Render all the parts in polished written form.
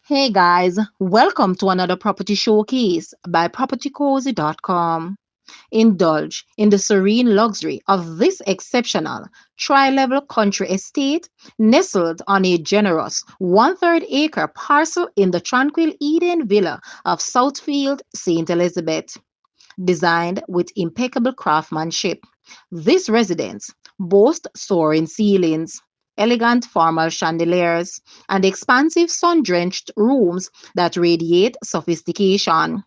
Hey guys, welcome to another property showcase by propertycozy.com. Indulge in the serene luxury of this exceptional tri-level country estate nestled on a generous one-third acre parcel in the tranquil Eden Villa of Southfield, St. Elizabeth. Designed with impeccable craftsmanship, this residence boasts soaring ceilings, elegant formal chandeliers, and expansive sun-drenched rooms that radiate sophistication.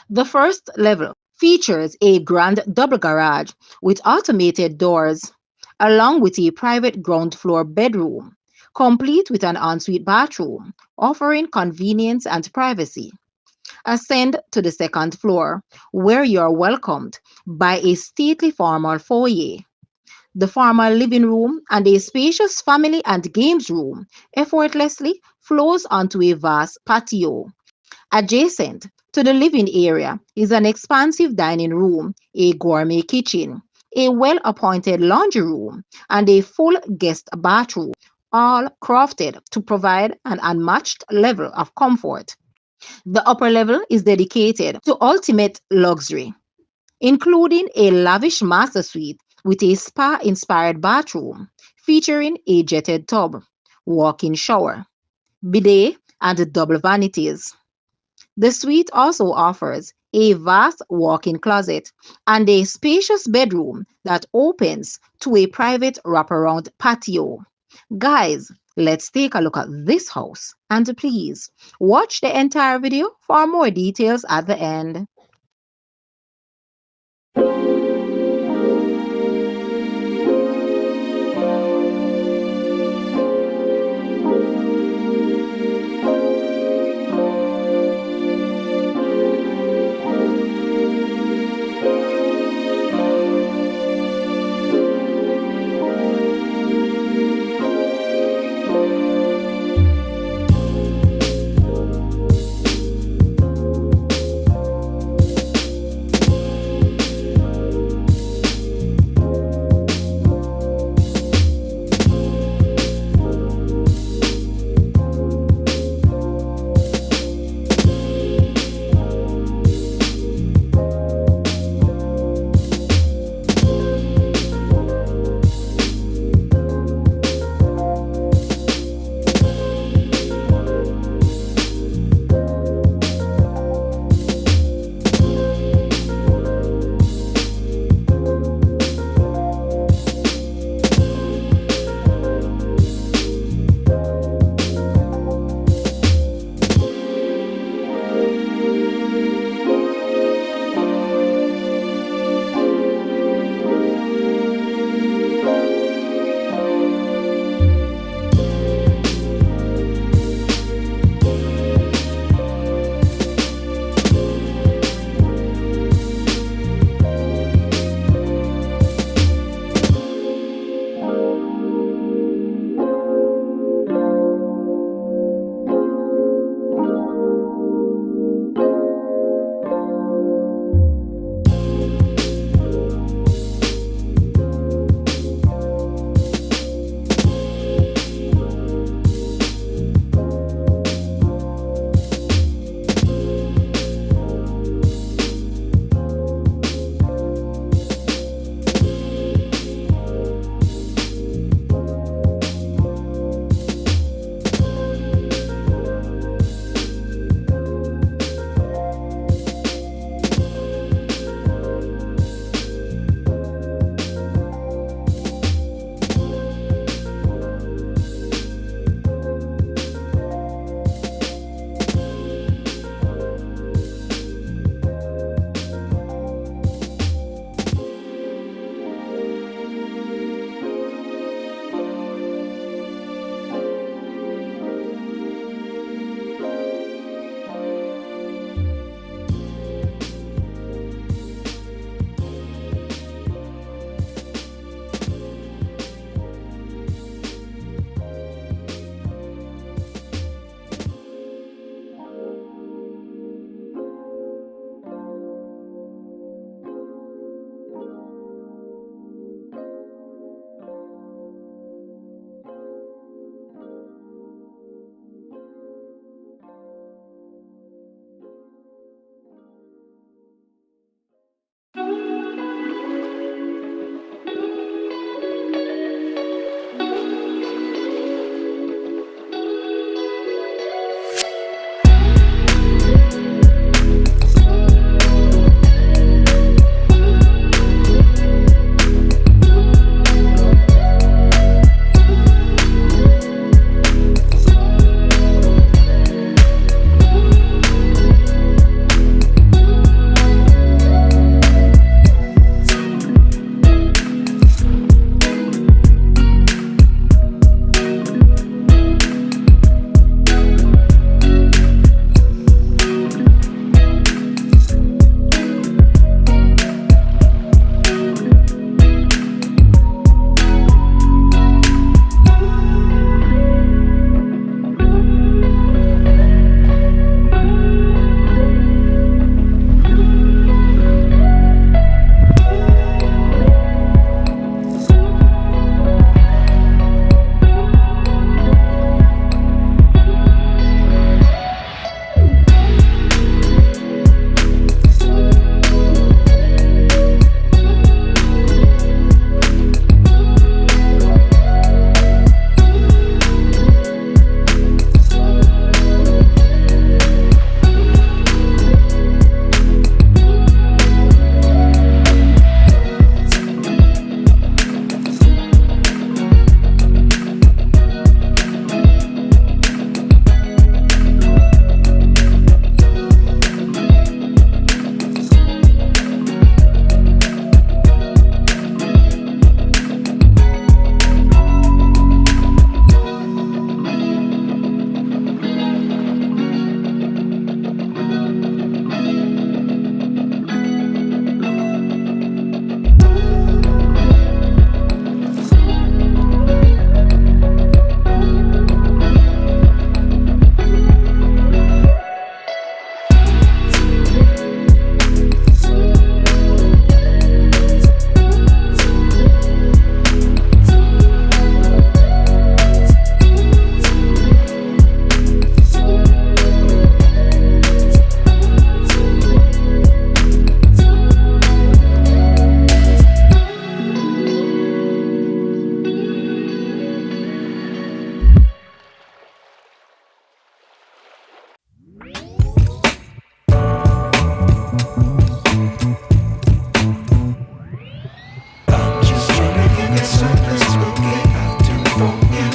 The first level features a grand double garage with automated doors, along with a private ground floor bedroom, complete with an ensuite bathroom, offering convenience and privacy. Ascend to the second floor, where you are welcomed by a stately formal foyer. The formal living room and a spacious family and games room effortlessly flows onto a vast patio. Adjacent to the living area is an expansive dining room, a gourmet kitchen, a well appointed laundry room, and a full guest bathroom, all crafted to provide an unmatched level of comfort. The upper level is dedicated to ultimate luxury, including a lavish master suite with a spa inspired bathroom featuring a jetted tub, walk in shower, bidet, and double vanities. The suite also offers a vast walk in closet and a spacious bedroom that opens to a private wraparound patio. Guys, let's take a look at this house and please watch the entire video for more details at the end. something spooky I do for you.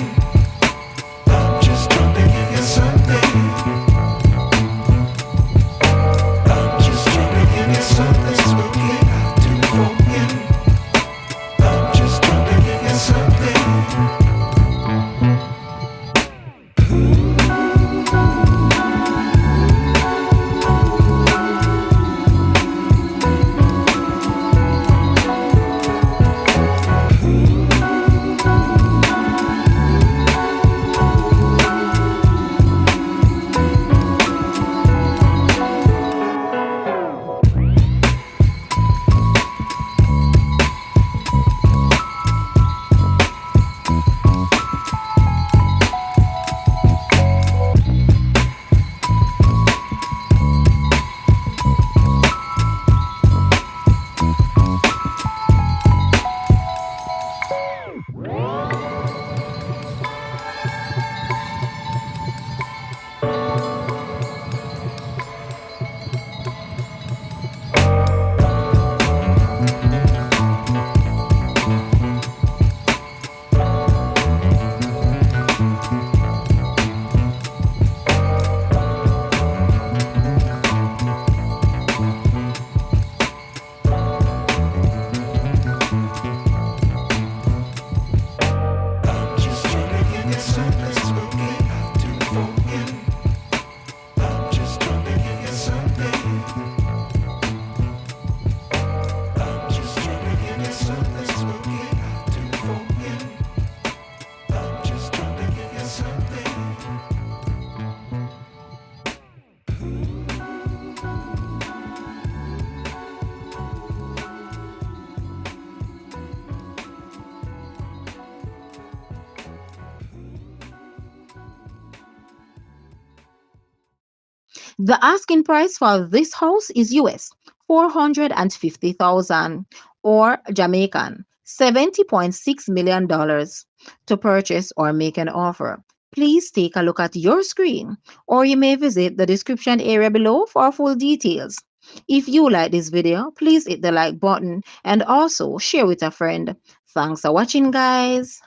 I'm just trying to give you something. I'm just trying to give you something spooky I do for you. I'm just trying to give you something. The asking price for this house is US 450,000 or Jamaican $70.6 million. To purchase or make an offer, please take a look at your screen or you may visit the description area below for full details. If you like this video, please hit the like button and also share with a friend. Thanks for watching, guys.